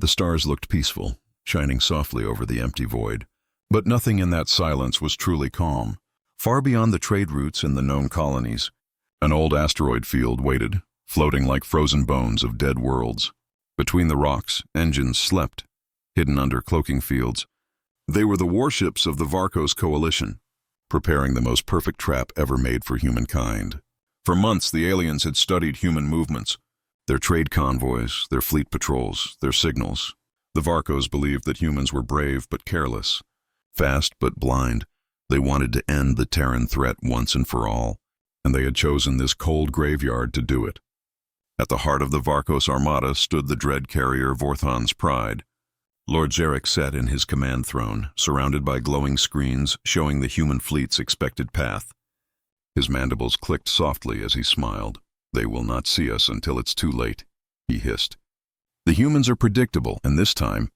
The stars looked peaceful, shining softly over the empty void. But nothing in that silence was truly calm. Far beyond the trade routes and the known colonies, an old asteroid field waited, floating like frozen bones of dead worlds. Between the rocks, engines slept, hidden under cloaking fields. They were the warships of the Varkos coalition, preparing the most perfect trap ever made for humankind. For months, the aliens had studied human movements, their trade convoys, their fleet patrols, their signals. The Varkos believed that humans were brave but careless, fast but blind. They wanted to end the Terran threat once and for all, and they had chosen this cold graveyard to do it. At the heart of the Varkos armada stood the dread carrier Vorthon's Pride. Lord Jarek sat in his command throne, surrounded by glowing screens showing the human fleet's expected path. His mandibles clicked softly as he smiled. "They will not see us until it's too late," he hissed. "The humans are predictable, and this time,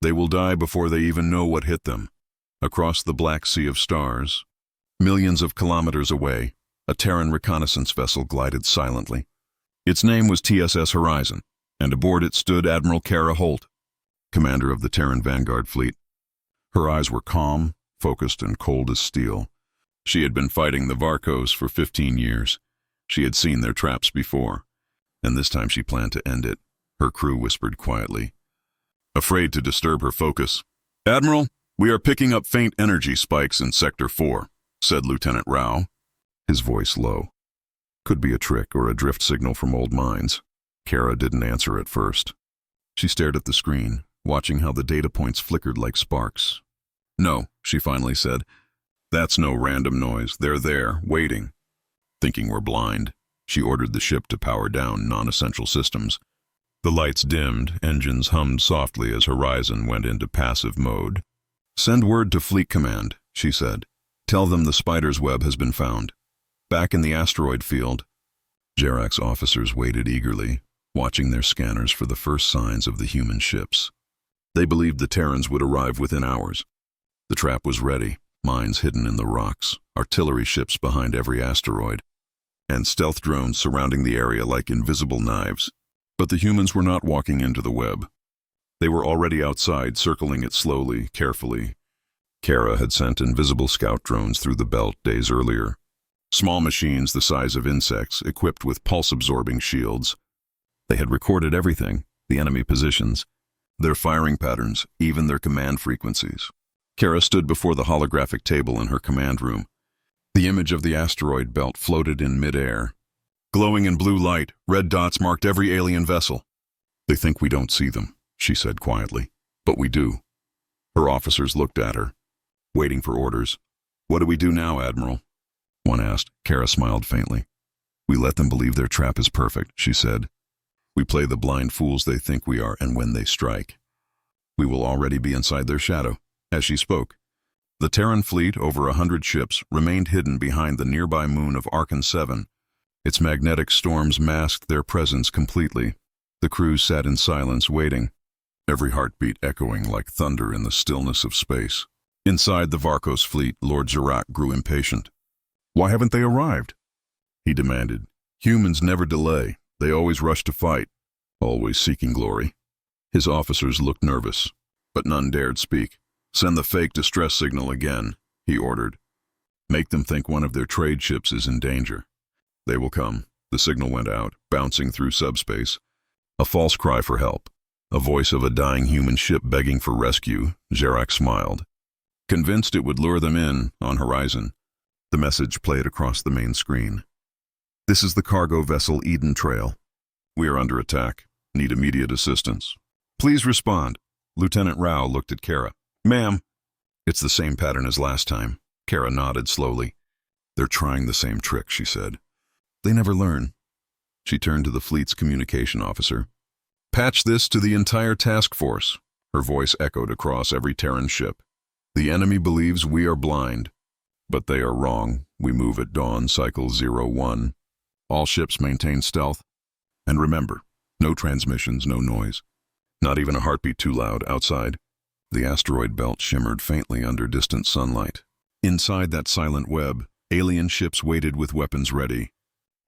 they will die before they even know what hit them." Across the black sea of stars, millions of kilometers away, a Terran reconnaissance vessel glided silently. Its name was TSS Horizon, and aboard it stood Admiral Kara Holt, commander of the Terran Vanguard fleet. Her eyes were calm, focused, and cold as steel. She had been fighting the Varkos for 15 years. She had seen their traps before, and this time she planned to end it. Her crew whispered quietly, afraid to disturb her focus. "Admiral, we are picking up faint energy spikes in Sector 4, said Lieutenant Rao, his voice low. Could be a trick or a drift signal from old mines. Kara didn't answer at first. She stared at the screen, watching how the data points flickered like sparks. "No," she finally said. "That's no random noise. They're there, waiting." Thinking we're blind, she ordered the ship to power down non-essential systems. The lights dimmed, engines hummed softly as Horizon went into passive mode. "Send word to Fleet Command," she said. "Tell them the spider's web has been found. Back in the asteroid field." Jarek's officers waited eagerly, watching their scanners for the first signs of the human ships. They believed the Terrans would arrive within hours. The trap was ready, mines hidden in the rocks, artillery ships behind every asteroid, and stealth drones surrounding the area like invisible knives. But the humans were not walking into the web. They were already outside, circling it slowly, carefully. Kara had sent invisible scout drones through the belt days earlier. Small machines the size of insects, equipped with pulse-absorbing shields. They had recorded everything, the enemy positions, their firing patterns, even their command frequencies. Kara stood before the holographic table in her command room. The image of the asteroid belt floated in mid-air. Glowing in blue light, red dots marked every alien vessel. "They think we don't see them," she said quietly. "But we do." Her officers looked at her, waiting for orders. "What do we do now, Admiral?" one asked. Kara smiled faintly. "We let them believe their trap is perfect," she said. "We play the blind fools they think we are, and when they strike, we will already be inside their shadow." As she spoke, the Terran fleet, over 100 ships, remained hidden behind the nearby moon of Archon 7. Its magnetic storms masked their presence completely. The crew sat in silence, waiting, every heartbeat echoing like thunder in the stillness of space. Inside the Varkos fleet, Lord Zarak grew impatient. "Why haven't they arrived?" he demanded. "Humans never delay. They always rush to fight, always seeking glory." His officers looked nervous, but none dared speak. "Send the fake distress signal again," he ordered. "Make them think one of their trade ships is in danger. They will come." The signal went out, bouncing through subspace. A false cry for help. A voice of a dying human ship begging for rescue. Zarak smiled. Convinced it would lure them in, on Horizon, the message played across the main screen. "This is the cargo vessel Eden Trail. We are under attack. Need immediate assistance. Please respond." Lieutenant Rao looked at Kara. "Ma'am." "It's the same pattern as last time." Kara nodded slowly. "They're trying the same trick," she said. "They never learn." She turned to the fleet's communication officer. "Patch this to the entire task force." Her voice echoed across every Terran ship. "The enemy believes we are blind, but they are wrong. We move at dawn, cycle 01. All ships maintain stealth. And remember, no transmissions, no noise. Not even a heartbeat too loud outside." The asteroid belt shimmered faintly under distant sunlight. Inside that silent web, alien ships waited with weapons ready,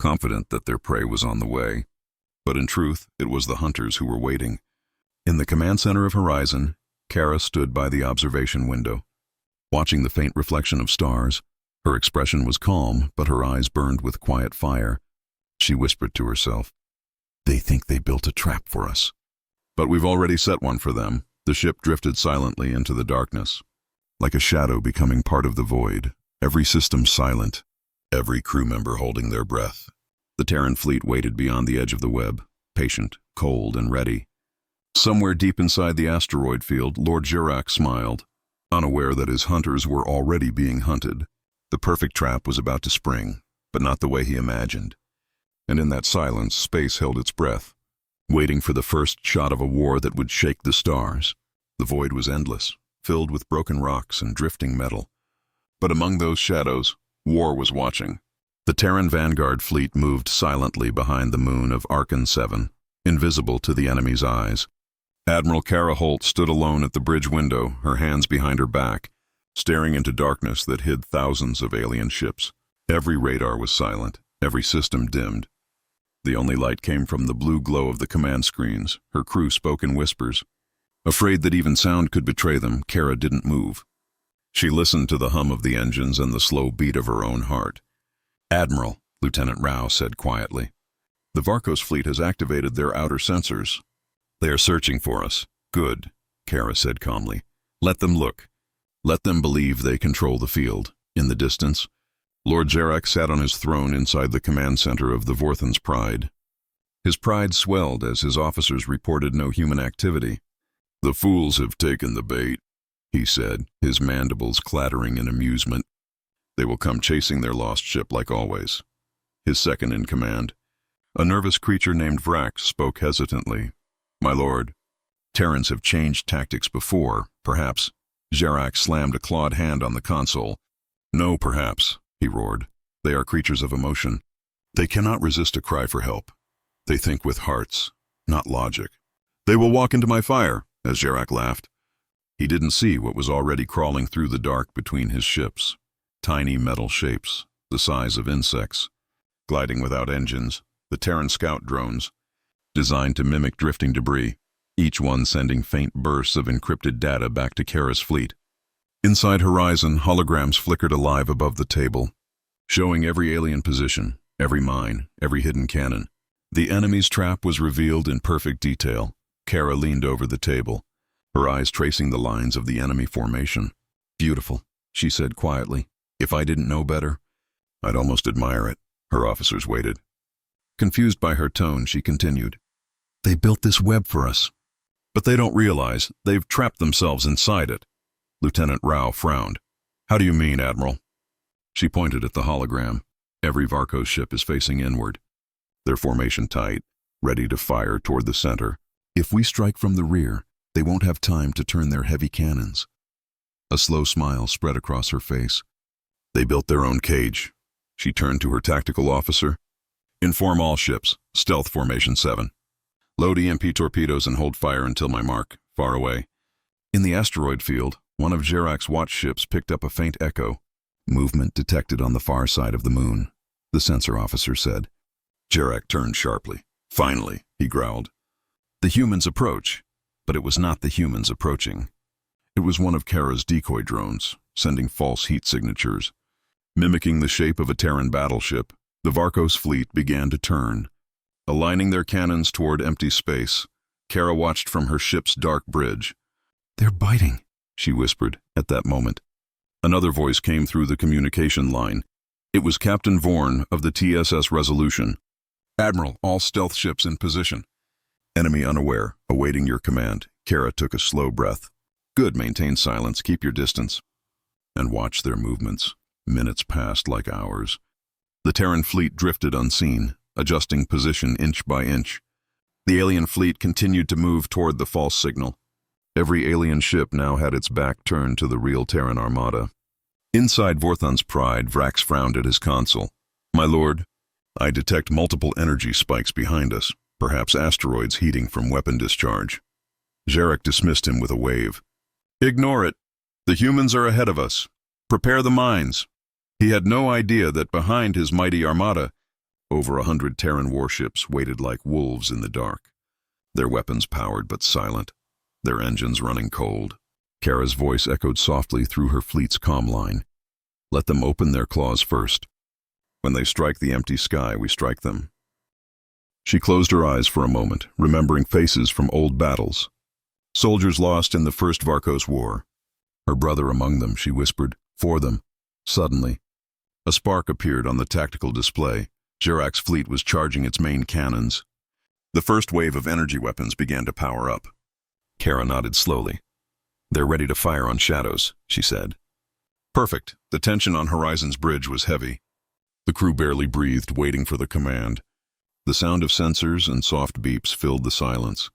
confident that their prey was on the way. But in truth, it was the hunters who were waiting. In the command center of Horizon, Kara stood by the observation window. Watching the faint reflection of stars, her expression was calm, but her eyes burned with quiet fire. She whispered to herself, "They think they built a trap for us. But we've already set one for them." The ship drifted silently into the darkness, like a shadow becoming part of the void, every system silent, every crew member holding their breath. The Terran fleet waited beyond the edge of the web, patient, cold, and ready. Somewhere deep inside the asteroid field, Lord Jirak smiled, unaware that his hunters were already being hunted. The perfect trap was about to spring, but not the way he imagined. And in that silence, space held its breath, waiting for the first shot of a war that would shake the stars. The void was endless, filled with broken rocks and drifting metal. But among those shadows, war was watching. The Terran Vanguard fleet moved silently behind the moon of Archon 7, invisible to the enemy's eyes. Admiral Kara Holt stood alone at the bridge window, her hands behind her back, staring into darkness that hid thousands of alien ships. Every radar was silent, every system dimmed. The only light came from the blue glow of the command screens. Her crew spoke in whispers. Afraid that even sound could betray them, Kara didn't move. She listened to the hum of the engines and the slow beat of her own heart. "Admiral," Lieutenant Rao said quietly, "the Varkos fleet has activated their outer sensors. They are searching for us." "Good," Kara said calmly. "Let them look. Let them believe they control the field." In the distance, Lord Jirak sat on his throne inside the command center of the Vorthan's Pride. His pride swelled as his officers reported no human activity. "The fools have taken the bait," he said, his mandibles clattering in amusement. "They will come chasing their lost ship like always." His second in command, a nervous creature named Vrax, spoke hesitantly. "My lord, Terrans have changed tactics before, perhaps." Jirak slammed a clawed hand on the console. "No, perhaps," he roared. "They are creatures of emotion. They cannot resist a cry for help. They think with hearts, not logic. They will walk into my fire," as Jirak laughed. He didn't see what was already crawling through the dark between his ships. Tiny metal shapes, the size of insects, gliding without engines, the Terran scout drones, designed to mimic drifting debris, each one sending faint bursts of encrypted data back to Kara's fleet. Inside Horizon, holograms flickered alive above the table, showing every alien position, every mine, every hidden cannon. The enemy's trap was revealed in perfect detail. Kara leaned over the table, her eyes tracing the lines of the enemy formation. "Beautiful," she said quietly. "If I didn't know better, I'd almost admire it." Her officers waited. Confused by her tone, she continued, "They built this web for us, but they don't realize they've trapped themselves inside it." Lieutenant Rao frowned. "How do you mean, Admiral?" She pointed at the hologram. Every Varkos ship is facing inward, their formation tight, ready to fire toward the center. "If we strike from the rear, they won't have time to turn their heavy cannons." A slow smile spread across her face. "They built their own cage." She turned to her tactical officer. "Inform all ships, stealth formation 7. Load EMP torpedoes and hold fire until my mark, far away." In the asteroid field, one of Jirak's watch ships picked up a faint echo. "Movement detected on the far side of the moon," the sensor officer said. Jirak turned sharply. "Finally," he growled. The humans approach, but it was not the humans approaching. It was one of Kara's decoy drones, sending false heat signatures. Mimicking the shape of a Terran battleship, the Varkos fleet began to turn. Aligning their cannons toward empty space, Kara watched from her ship's dark bridge. "They're biting," she whispered at that moment. Another voice came through the communication line. It was Captain Vorn of the TSS Resolution. "Admiral, all stealth ships in position." "Enemy unaware, awaiting your command." Kara took a slow breath. "Good, maintain silence, keep your distance." And watch their movements. Minutes passed like hours. The Terran fleet drifted unseen, adjusting position inch by inch. The alien fleet continued to move toward the false signal. Every alien ship now had its back turned to the real Terran armada. Inside Vorthan's Pride, Vrax frowned at his console. "My lord, I detect multiple energy spikes behind us, perhaps asteroids heating from weapon discharge." Jirak dismissed him with a wave. "Ignore it. The humans are ahead of us. Prepare the mines." He had no idea that behind his mighty armada, over 100 Terran warships waited like wolves in the dark. their weapons powered but silent, their engines running cold. Kara's voice echoed softly through her fleet's comm line. Let them open their claws first. When they strike the empty sky, we strike them. She closed her eyes for a moment, remembering faces from old battles. Soldiers lost in the First Varkos War. Her brother among them, she whispered, for them. Suddenly, a spark appeared on the tactical display. Jarak's fleet was charging its main cannons. The first wave of energy weapons began to power up. Kara nodded slowly. They're ready to fire on shadows, she said. Perfect. The tension on Horizon's bridge was heavy. The crew barely breathed, waiting for the command. The sound of sensors and soft beeps filled the silence.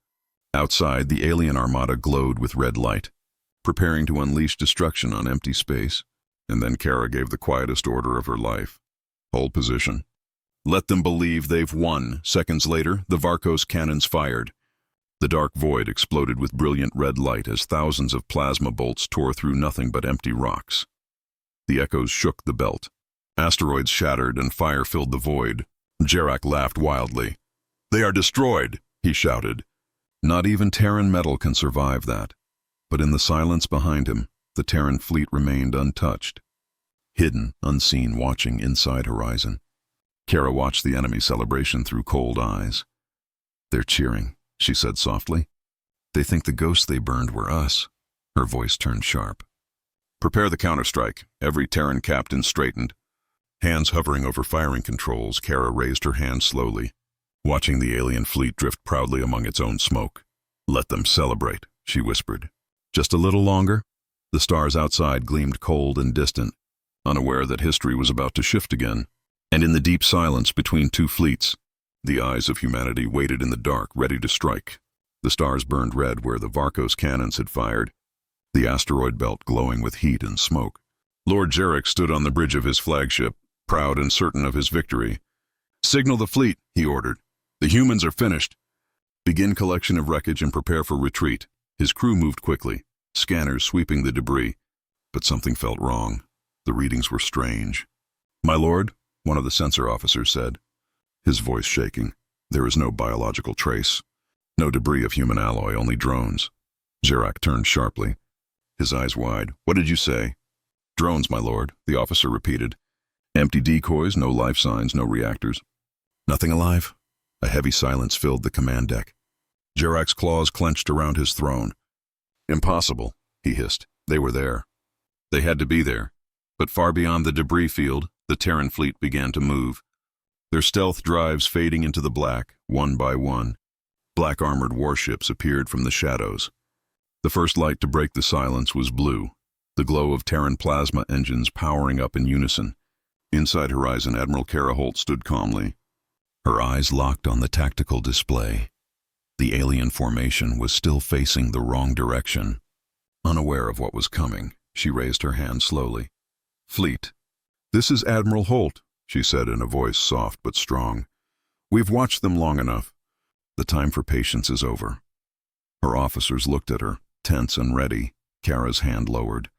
Outside, the alien armada glowed with red light, preparing to unleash destruction on empty space. And then Kara gave the quietest order of her life. Hold position. Let them believe they've won. Seconds later, the Varkos cannons fired. The dark void exploded with brilliant red light as thousands of plasma bolts tore through nothing but empty rocks. The echoes shook the belt. Asteroids shattered and fire filled the void. Jarak laughed wildly. They are destroyed, he shouted. Not even Terran metal can survive that. But in the silence behind him, the Terran fleet remained untouched. Hidden, unseen, watching inside Horizon. Kara watched the enemy celebration through cold eyes. They're cheering, she said softly. They think the ghosts they burned were us. Her voice turned sharp. Prepare the counterstrike. Every Terran captain straightened. Hands hovering over firing controls, Kara raised her hand slowly, watching the alien fleet drift proudly among its own smoke. Let them celebrate, she whispered. Just a little longer? The stars outside gleamed cold and distant, unaware that history was about to shift again. And in the deep silence between two fleets, the eyes of humanity waited in the dark, ready to strike. The stars burned red where the Varkos cannons had fired, the asteroid belt glowing with heat and smoke. Lord Jarak stood on the bridge of his flagship, proud and certain of his victory. Signal the fleet, he ordered. The humans are finished. Begin collection of wreckage and prepare for retreat. His crew moved quickly, scanners sweeping the debris. But something felt wrong. The readings were strange. My lord, one of the sensor officers said, his voice shaking. There is no biological trace. No debris of human alloy, only drones. Jarak turned sharply, his eyes wide. What did you say? Drones, my lord, the officer repeated. Empty decoys, no life signs, no reactors. Nothing alive? A heavy silence filled the command deck. Jarak's claws clenched around his throne. Impossible, he hissed. They were there. They had to be there. But far beyond the debris field, the Terran fleet began to move. Their stealth drives fading into the black, one by one. Black armored warships appeared from the shadows. The first light to break the silence was blue, the glow of Terran plasma engines powering up in unison. Inside Horizon, Admiral Kara Holt stood calmly, her eyes locked on the tactical display. The alien formation was still facing the wrong direction. Unaware of what was coming, she raised her hand slowly. Fleet. This is Admiral Holt, she said in a voice soft but strong. We've watched them long enough. The time for patience is over. Her officers looked at her, tense and ready. Kara's hand lowered.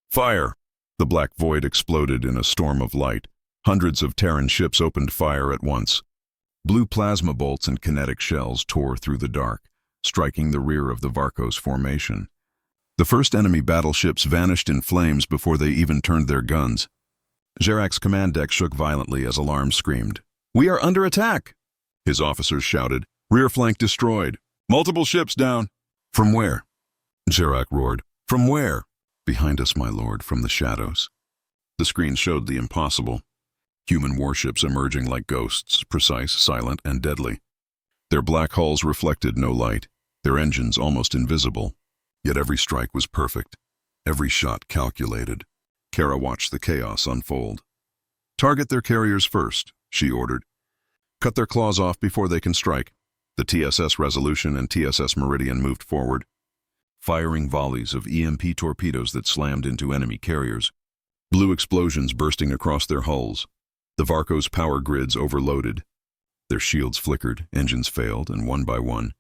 Fire! The black void exploded in a storm of light. Hundreds of Terran ships opened fire at once. Blue plasma bolts and kinetic shells tore through the dark, striking the rear of the Varkos formation. The first enemy battleships vanished in flames before they even turned their guns. Jarak's command deck shook violently as alarms screamed. We are under attack! His officers shouted. Rear flank destroyed. Multiple ships down. From where? Jarak roared. From where? Behind us, my lord, from the shadows. The screen showed the impossible. Human warships emerging like ghosts, precise, silent, and deadly. Their black hulls reflected no light, their engines almost invisible. Yet every strike was perfect, every shot calculated. Kara watched the chaos unfold. Target their carriers first, she ordered. Cut their claws off before they can strike. The TSS Resolution and TSS Meridian moved forward, firing volleys of EMP torpedoes that slammed into enemy carriers. Blue explosions bursting across their hulls. The Varkos power grids overloaded. Their shields flickered, engines failed, and one by one,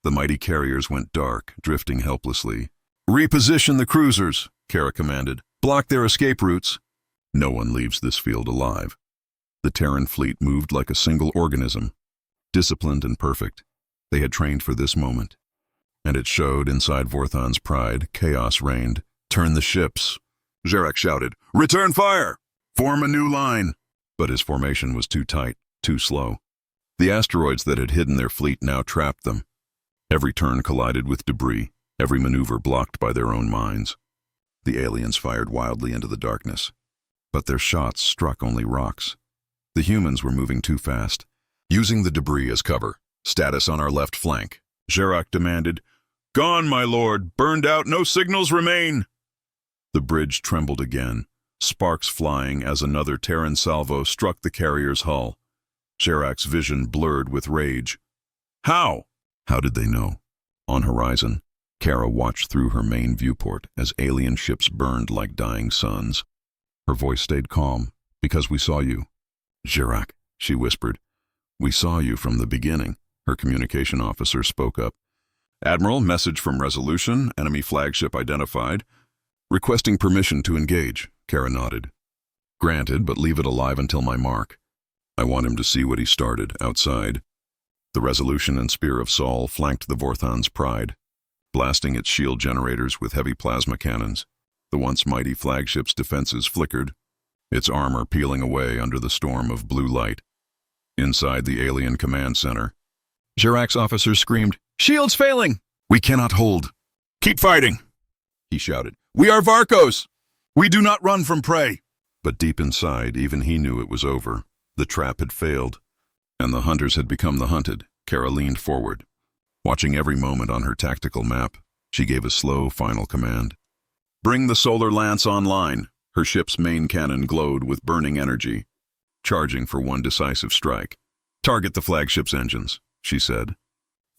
the mighty carriers went dark, drifting helplessly. Reposition the cruisers, Kara commanded. Block their escape routes. No one leaves this field alive. The Terran fleet moved like a single organism, disciplined and perfect. They had trained for this moment. And it showed inside Vorthon's pride. Chaos reigned. "Turn the ships!" Gerak shouted. "Return fire! Form a new line!" But his formation was too tight, too slow. The asteroids that had hidden their fleet now trapped them. Every turn collided with debris, every maneuver blocked by their own minds. The aliens fired wildly into the darkness, but their shots struck only rocks. The humans were moving too fast. Using the debris as cover. "Status on our left flank," Gerak demanded. "Gone, my lord. Burned out. No signals remain." The bridge trembled again, sparks flying as another Terran salvo struck the carrier's hull. Gerak's vision blurred with rage. How? How did they know? On horizon, Kara watched through her main viewport as alien ships burned like dying suns. Her voice stayed calm. "Because we saw you." "Gerak," she whispered. "We saw you from the beginning." Her communication officer spoke up. "Admiral, message from Resolution, enemy flagship identified. Requesting permission to engage." Kara nodded. "Granted, but leave it alive until my mark. I want him to see what he started, outside." The Resolution and Spear of Sol flanked the Vorthon's Pride, blasting its shield generators with heavy plasma cannons. The once mighty flagship's defenses flickered, its armor peeling away under the storm of blue light. Inside the alien command center, Gerak's officers screamed, "Shields failing! We cannot hold! Keep fighting!" He shouted, "We are Varkos! We do not run from prey!" But deep inside, even he knew it was over. The trap had failed, and the hunters had become the hunted. Kara leaned forward. Watching every moment on her tactical map, she gave a slow, final command. "Bring the solar lance online." Her ship's main cannon glowed with burning energy, charging for one decisive strike. "Target the flagship's engines," she said.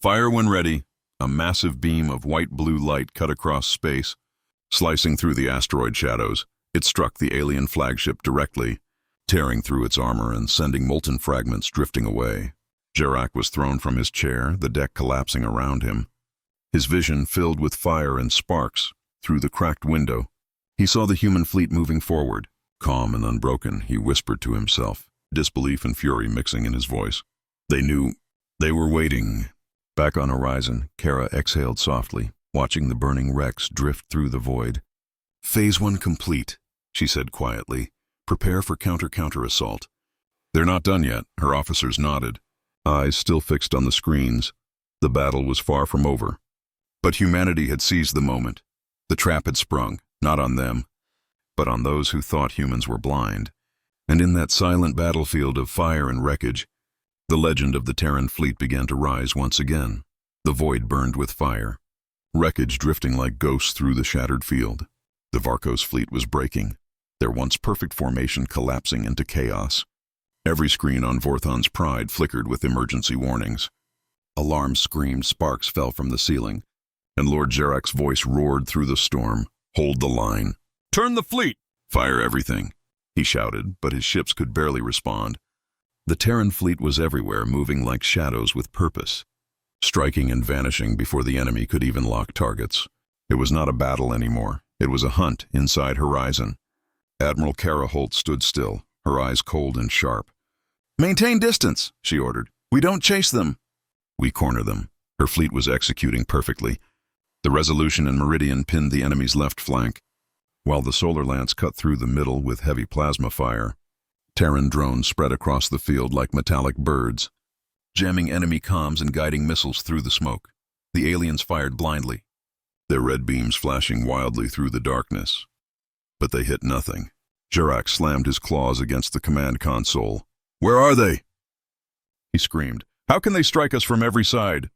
"Fire when ready." A massive beam of white-blue light cut across space. Slicing through the asteroid shadows, it struck the alien flagship directly, tearing through its armor and sending molten fragments drifting away. Gerak was thrown from his chair, the deck collapsing around him. His vision filled with fire and sparks. Through the cracked window, he saw the human fleet moving forward. Calm and unbroken, he whispered to himself, disbelief and fury mixing in his voice. They knew. They were waiting. Back on horizon, Kara exhaled softly, watching the burning wrecks drift through the void. "Phase 1 complete," she said quietly. "Prepare for counter assault." "They're not done yet," her officers nodded, eyes still fixed on the screens. The battle was far from over. But humanity had seized the moment. The trap had sprung, not on them, but on those who thought humans were blind. And in that silent battlefield of fire and wreckage, the legend of the Terran Fleet began to rise once again. The void burned with fire, wreckage drifting like ghosts through the shattered field. The Varkos fleet was breaking, their once perfect formation collapsing into chaos. Every screen on Vorthon's Pride flickered with emergency warnings. Alarms screamed, sparks fell from the ceiling, and Lord Gerak's voice roared through the storm. "Hold the line. Turn the fleet. Fire everything," he shouted, but his ships could barely respond. The Terran fleet was everywhere, moving like shadows with purpose, striking and vanishing before the enemy could even lock targets. It was not a battle anymore. It was a hunt inside horizon. Admiral Kara Holt stood still, her eyes cold and sharp. "Maintain distance," she ordered. "We don't chase them. We corner them." Her fleet was executing perfectly. The Resolution and Meridian pinned the enemy's left flank, while the solar lance cut through the middle with heavy plasma fire. Terran drones spread across the field like metallic birds, jamming enemy comms and guiding missiles through the smoke. The aliens fired blindly, their red beams flashing wildly through the darkness. But they hit nothing. Gerak slammed his claws against the command console. "Where are they?" he screamed. "How can they strike us from every side?"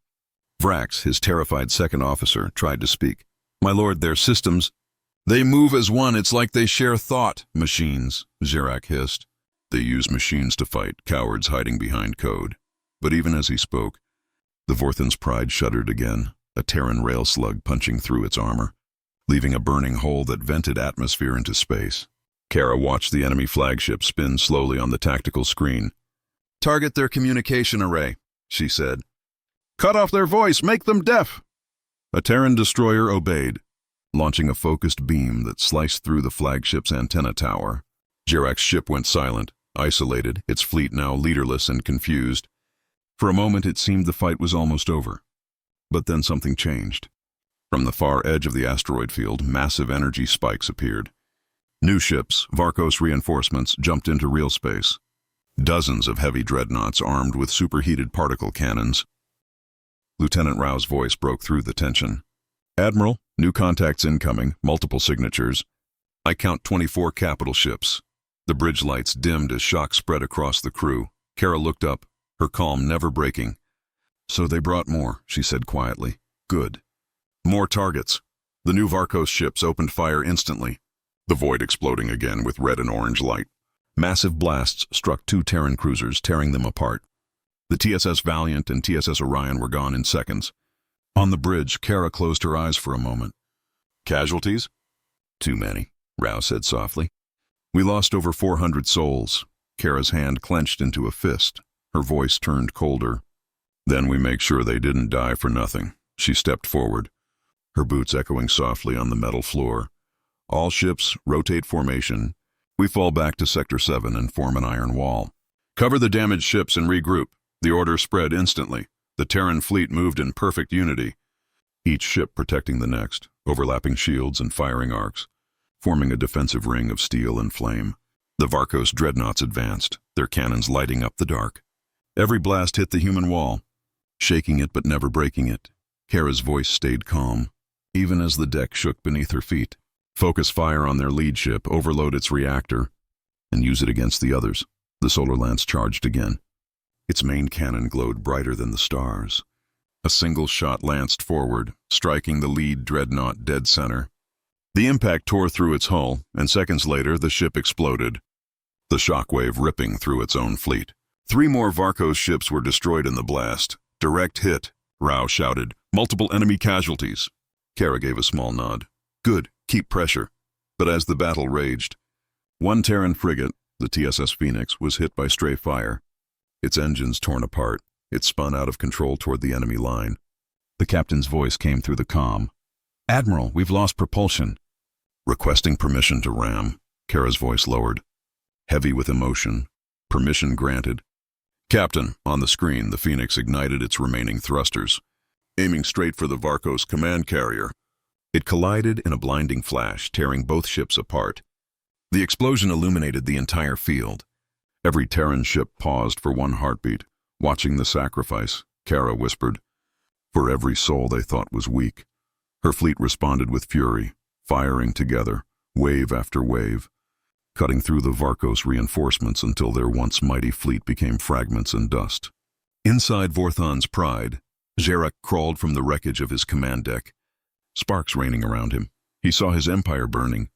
Vrax, his terrified second officer, tried to speak. "My lord, their systems—" "They move as one. It's like they share thought." "Machines," Gerak hissed. "They use machines to fight, cowards hiding behind code." But even as he spoke, the Vorthon's Pride shuddered again, a Terran rail slug punching through its armor, leaving a burning hole that vented atmosphere into space. Kara watched the enemy flagship spin slowly on the tactical screen. "Target their communication array," she said. "Cut off their voice, make them deaf." A Terran destroyer obeyed, launching a focused beam that sliced through the flagship's antenna tower. Gerak's ship went silent, isolated, its fleet now leaderless and confused. For a moment it seemed the fight was almost over. But then something changed. From the far edge of the asteroid field, massive energy spikes appeared. New ships, Varkos reinforcements, jumped into real space. Dozens of heavy dreadnoughts armed with superheated particle cannons. Lieutenant Rao's voice broke through the tension. Admiral, new contacts incoming, multiple signatures. I count 24 capital ships. The bridge lights dimmed as shock spread across the crew. Kara looked up, her calm never breaking. So they brought more, she said quietly. Good. More targets. The new Varkos ships opened fire instantly, the void exploding again with red and orange light. Massive blasts struck 2 Terran cruisers, tearing them apart. The TSS Valiant and TSS Orion were gone in seconds. On the bridge, Kara closed her eyes for a moment. Casualties? Too many, Rao said softly. We lost over 400 souls. Kara's hand clenched into a fist. Her voice turned colder. Then we make sure they didn't die for nothing. She stepped forward, her boots echoing softly on the metal floor. All ships, rotate formation. We fall back to Sector 7 and form an iron wall. Cover the damaged ships and regroup. The order spread instantly. The Terran Fleet moved in perfect unity, each ship protecting the next, overlapping shields and firing arcs, forming a defensive ring of steel and flame. The Varkos dreadnoughts advanced, their cannons lighting up the dark. Every blast hit the human wall, shaking it but never breaking it. Kara's voice stayed calm, even as the deck shook beneath her feet. Focus fire on their lead ship, overload its reactor, and use it against the others. The solar lance charged again. Its main cannon glowed brighter than the stars. A single shot lanced forward, striking the lead dreadnought dead center. The impact tore through its hull, and seconds later the ship exploded, the shockwave ripping through its own fleet. 3 more Varkos ships were destroyed in the blast. Direct hit, Rao shouted. Multiple enemy casualties. Kara gave a small nod. Good, keep pressure. But as the battle raged, 1 Terran frigate, the TSS Phoenix, was hit by stray fire. Its engines torn apart, it spun out of control toward the enemy line. The captain's voice came through the comm. Admiral, we've lost propulsion. Requesting permission to ram, Kara's voice lowered. Heavy with emotion. Permission granted. Captain, on the screen, the Phoenix ignited its remaining thrusters, aiming straight for the Varkos command carrier. It collided in a blinding flash, tearing both ships apart. The explosion illuminated the entire field. Every Terran ship paused for one heartbeat, watching the sacrifice. Kara whispered, for every soul they thought was weak. Her fleet responded with fury, firing together, wave after wave, cutting through the Varkos reinforcements until their once mighty fleet became fragments and dust. Inside Vorthon's Pride, Xerac crawled from the wreckage of his command deck, sparks raining around him. He saw his empire burning,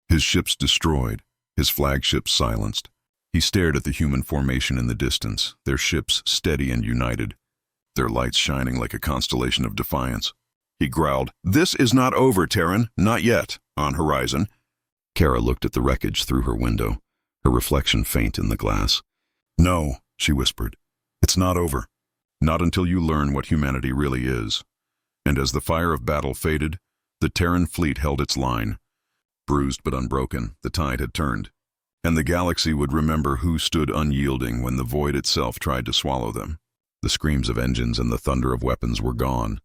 his ships destroyed, his flagships silenced. He stared at the human formation in the distance, their ships steady and united, their lights shining like a constellation of defiance. He growled, "This is not over, Terran, not yet, on horizon." Kara looked at the wreckage through her window, her reflection faint in the glass. "No," she whispered, "it's not over. Not until you learn what humanity really is." And as the fire of battle faded, the Terran fleet held its line. Bruised but unbroken, the tide had turned, and the galaxy would remember who stood unyielding when the void itself tried to swallow them. The screams of engines and the thunder of weapons were gone,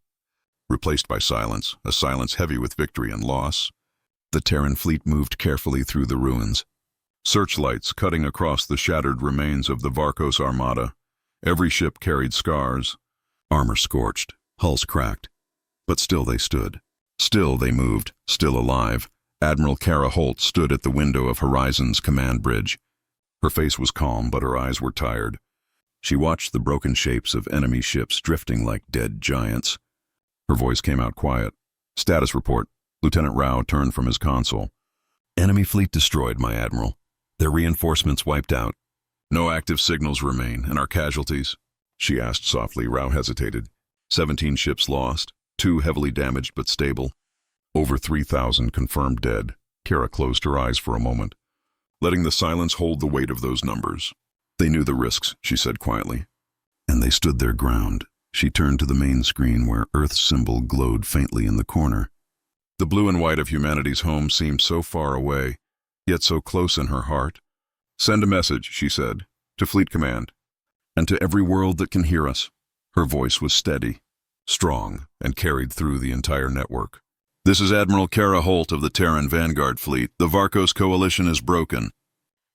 replaced by silence, a silence heavy with victory and loss. The Terran fleet moved carefully through the ruins, searchlights cutting across the shattered remains of the Varkos armada. Every ship carried scars, armor scorched, hulls cracked. But still they stood. Still they moved, still alive. Admiral Kara Holt stood at the window of Horizon's command bridge. Her face was calm, but her eyes were tired. She watched the broken shapes of enemy ships drifting like dead giants. Her voice came out quiet. "Status report." Lieutenant Rao turned from his console. "Enemy fleet destroyed, my admiral. Their reinforcements wiped out. No active signals remain, and our casualties?" She asked softly. Rao hesitated. 17 ships lost, 2 heavily damaged but stable. Over 3,000 confirmed dead. Kara closed her eyes for a moment, letting the silence hold the weight of those numbers. "They knew the risks," she said quietly. "And they stood their ground." She turned to the main screen where Earth's symbol glowed faintly in the corner. The blue and white of humanity's home seemed so far away, yet so close in her heart. "Send a message," she said, "to Fleet Command. And to every world that can hear us. Her voice was steady, strong, and carried through the entire network. This is Admiral Kara Holt of the Terran Vanguard Fleet. The Varkos Coalition is broken.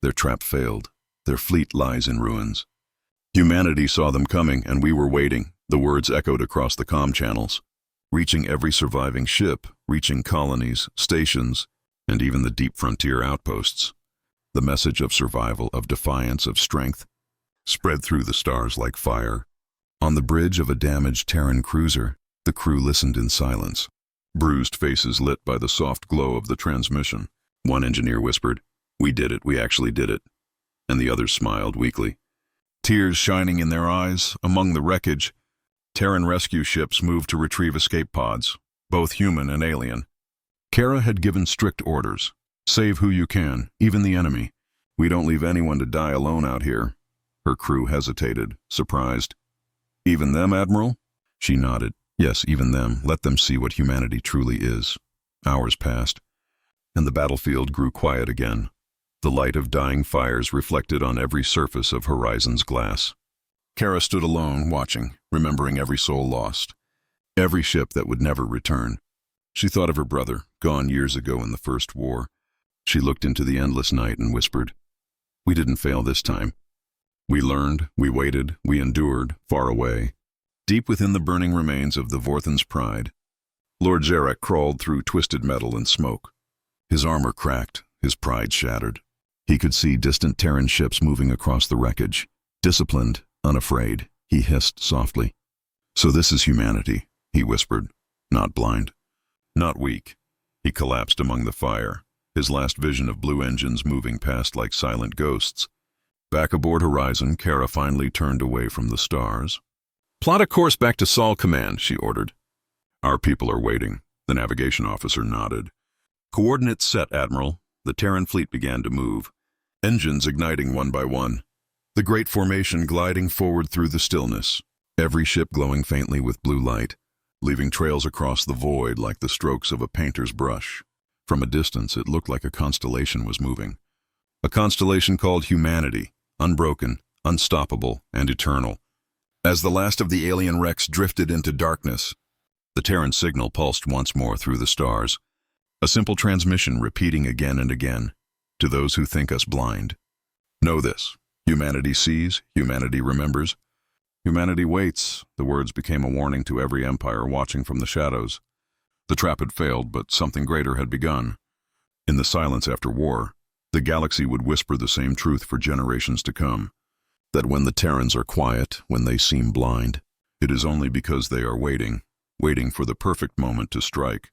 Their trap failed. Their fleet lies in ruins. Humanity saw them coming, and we were waiting. The words echoed across the comm channels, reaching every surviving ship, reaching colonies, stations, and even the deep frontier outposts. The message of survival, of defiance, of strength, spread through the stars like fire. On the bridge of a damaged Terran cruiser, the crew listened in silence, bruised faces lit by the soft glow of the transmission. One engineer whispered, "We did it, we actually did it," and the others smiled weakly. Tears shining in their eyes, among the wreckage, Terran rescue ships moved to retrieve escape pods, both human and alien. Kara had given strict orders. Save who you can, even the enemy. We don't leave anyone to die alone out here. Her crew hesitated, surprised. Even them, Admiral? She nodded. Yes, even them. Let them see what humanity truly is. Hours passed, and the battlefield grew quiet again. The light of dying fires reflected on every surface of Horizon's glass. Kara stood alone, watching, remembering every soul lost. Every ship that would never return. She thought of her brother, gone years ago in the First War. She looked into the endless night and whispered, "We didn't fail this time. We learned, we waited, we endured, far away." Deep within the burning remains of the Vorthan's pride, Lord Zarak crawled through twisted metal and smoke. His armor cracked, his pride shattered. He could see distant Terran ships moving across the wreckage. Disciplined, unafraid, he hissed softly. "So this is humanity," he whispered, not blind, not weak. He collapsed among the fire, his last vision of blue engines moving past like silent ghosts. Back aboard Horizon, Kara finally turned away from the stars. "Plot a course back to Sol Command," she ordered. "Our people are waiting," the navigation officer nodded. "Coordinates set, Admiral." The Terran fleet began to move, engines igniting one by one. The great formation gliding forward through the stillness, every ship glowing faintly with blue light, leaving trails across the void like the strokes of a painter's brush. From a distance, it looked like a constellation was moving. A constellation called humanity, unbroken, unstoppable, and eternal. As the last of the alien wrecks drifted into darkness, the Terran signal pulsed once more through the stars. A simple transmission repeating again and again, to those who think us blind. Know this, humanity sees, humanity remembers, humanity waits. The words became a warning to every empire watching from the shadows. The trap had failed, but something greater had begun. In the silence after war, the galaxy would whisper the same truth for generations to come, that when the Terrans are quiet, when they seem blind, it is only because they are waiting for the perfect moment to strike.